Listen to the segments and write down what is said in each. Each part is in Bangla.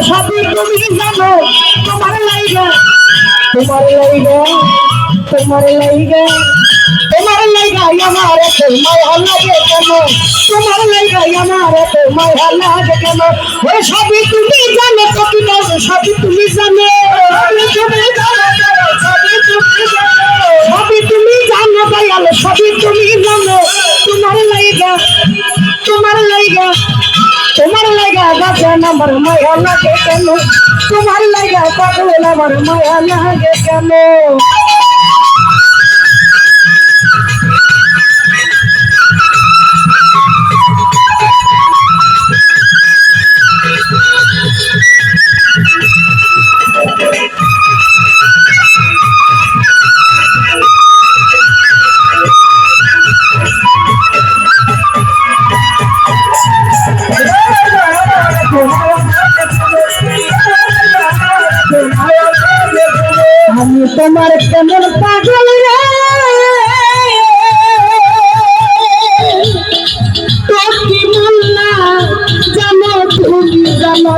সবই তুমি জানো তোমার লাইগা তোমার লাইগা তোমার লাইগা তোমার লাইগা আমার এত মায়া লাগে কেন তোমার লাইগা আমার এত মায়া লাগে কেন ওই সবই তুমি জানো সবই সবই তুমি জানো সবই তুমি জানো দয়াল সবই তুমি জানো তোমার লাইগা তোমার লাইগা তোমার লাইগা বাজান আমার মায়া লাগে কেন তোমার লাইগা পাগল আমার মায়া লাগে কেন আমি তোমার কেমন পাগল রে তোর কি মন না জানো তুমি জানো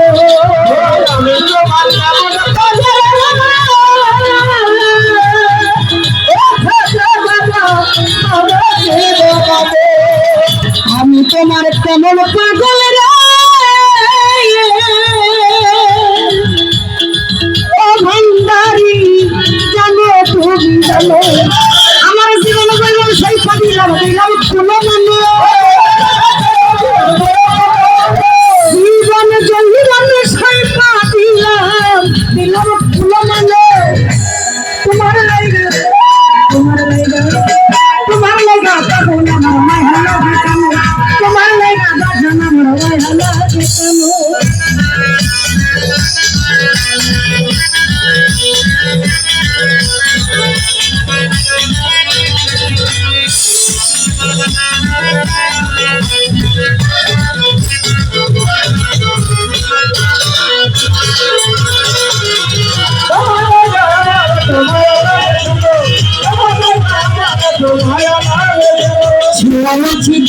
আমি তোমার কেমন পাগল আমি তোমার কেমন পাগল রে ভান্ডারি জানো তুমি জানো আমার জীবন বললাম সেই দিলাম দিলাম কোনো মানে জীবন জলিলাম সেই দিলাম দিলাম কোনো মানে তোমার লাইগা তোমার লাইগা তোমার লাইগা পাগল আমার মায়া লাগে কেন তোমার লাইগা বাজান আমার মায়া লাগে কেন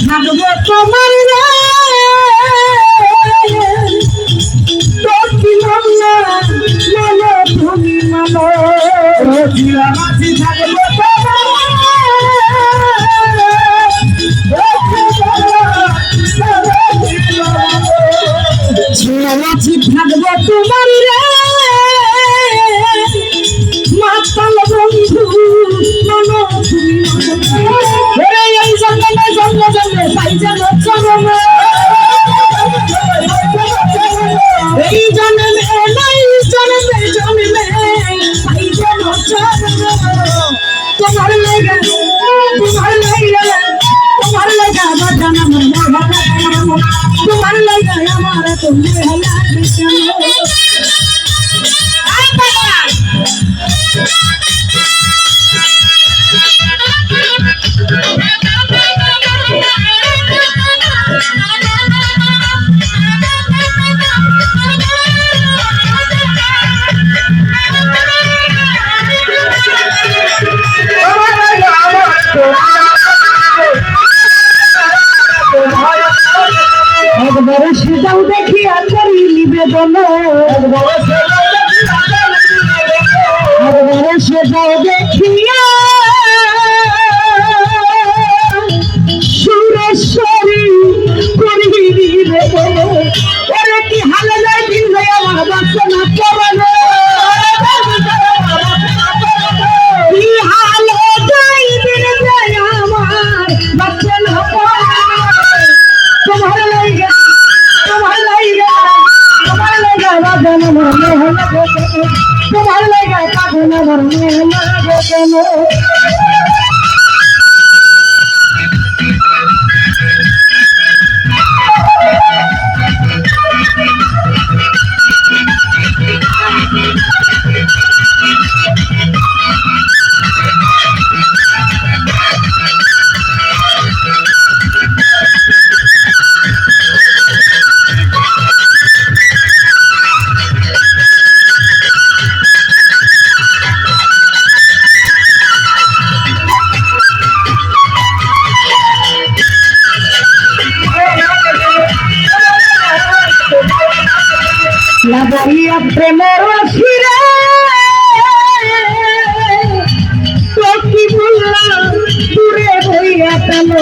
থাকবো তোমার তুমি মানো থাকবো তোমার মাতাল বন্ধু মানো তুমি এই জন্মে জন্মে জন্মে পাই যেন চরমে এই জন্মে নাই জন্মে জন্মে পাই যেন চরমে তোমার লাগা তোমার লাগা তোমার লাগা বাজান আমার তোমার লাগা আমার তুমি লাগে একবারে সেটাও দেখি আর করি নিবেদন একবারে সেটাও দেখিয়া সুরেশ্বরী করি নিবেদন ওরে কি হালে যায় দিন যায় আমার বাচ্চা না পড়ানো কি হালে যায় দিন যায় আমার বাচ্চা না পড়ানো তোমার লাইগা তোমার লাইগা তোমার লাইগা বাজান আমার মেয়ে লাগে তোমার লাইগা পাগল আমার মেয়ে লাগে কেন লাগাইয়া প্রেমের রশিরে তো কি বললাম দূরে হইয়া কালো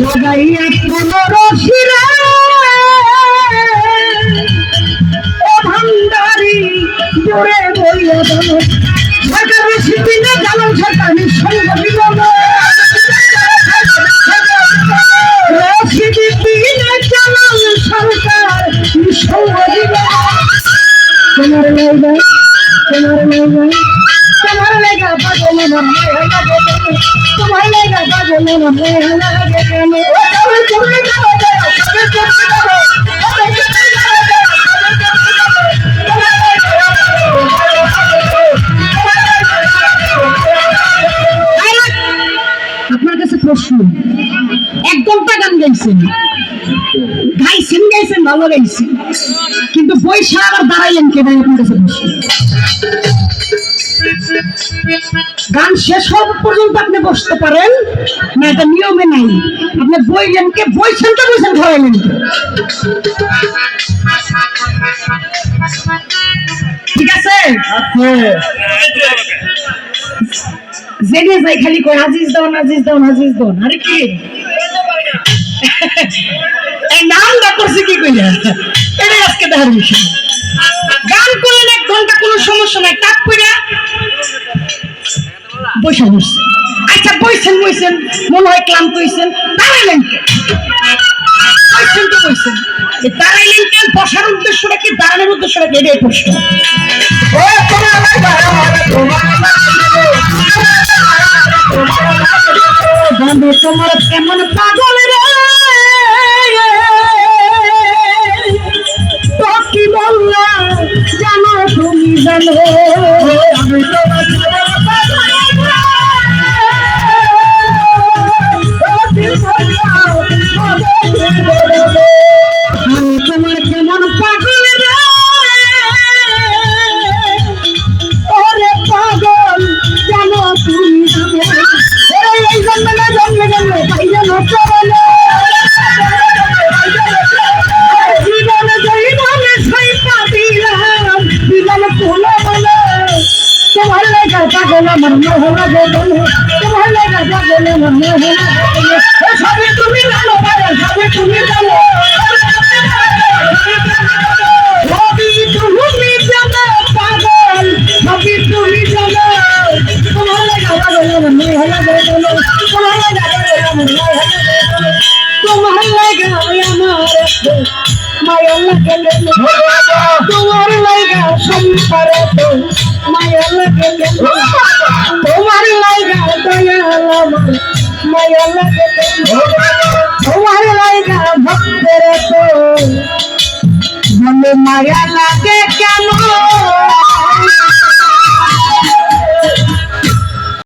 লাগাইয়া প্রেমের রশিরে ও ভান্ডারি দূরে হইয়া কালো সরকার শিবিনে জালাল সরকার নিঃসঙ্গ বিলম্ব শিবিনে জালাল সরকার নিঃসঙ্গ বিলম্ব তোমার লাইগা তোমার লাইগা পাগল আমার মায়া লাগে তোমার লাইগা পাগল আমার মায়া লাগে কেন ও তুমি তুমি যাও আপনার কাছে প্রশ্ন, 1 ঘন্টা গান গাইছেন ভালো গাইছেন, কিন্তু পয়সা আবার দাঁড়াইলেন কে ভাই? আপনার কাছে প্রশ্ন। গান শেষ হওয়া পর্যন্ত আপনি বসতে পারেন না, এটা নিয়মে নাই। আপনি বইলেন কে? বইছেন তো বইছেন, ধরাইলেন কে? ঠিক আছে, জেনে যাই খালি কই আজিজ দাও আজিজ দাও আজিজ দাও। আরে কি এই নাম দা করছে কি কইলা? এটাই আজকে দেখার বিষয়। গান করলেন 1 ঘন্টা, কোনো সমস্যা নাই, টাক কইরা বসে বসছে। আচ্ছা বইছেন মনে হয় ক্লান্ত হইছেন, দাঁড়াইলেন কে? বইছেন তো বইছেন, দাঁড়াইলেন কেন? বসার উদ্দেশ্যটা কি, দাঁড়ানোর উদ্দেশ্যটা কি? এটাই প্রশ্ন। তোমার কেমন পাগল রে তো কি বললা জানো তুমি জানো আমি তোমার কেমন পাগল রে ওরে পাগল জানো তুমি জানো এই জন্মে ভাই জানো চলে জীবন জীবনে সাইপা দিলাম জীবন ফুলে বলে তোমার লাগা পাগল আমার মোহনা বলে তোমার লাগা পাগল আমার মোহনা বলে সবই তুমি জানো ভাই সবই তুমি জানো সবই তুমি জানো পাগল সবই তুমি জানো তোমার লাগা পাগল আমার মোহনা বলে তোমার লাগা পাগল আমার মোহনা বলে তোমার লাগা আমার মায়া লাগে তোমার লাগা সংসারে তো মায়া লাগে তোমার লাগা দয়াল আমার মায়া লাগে তোমার লাগা ভক্তের তো মনে মায়া লাগে কেন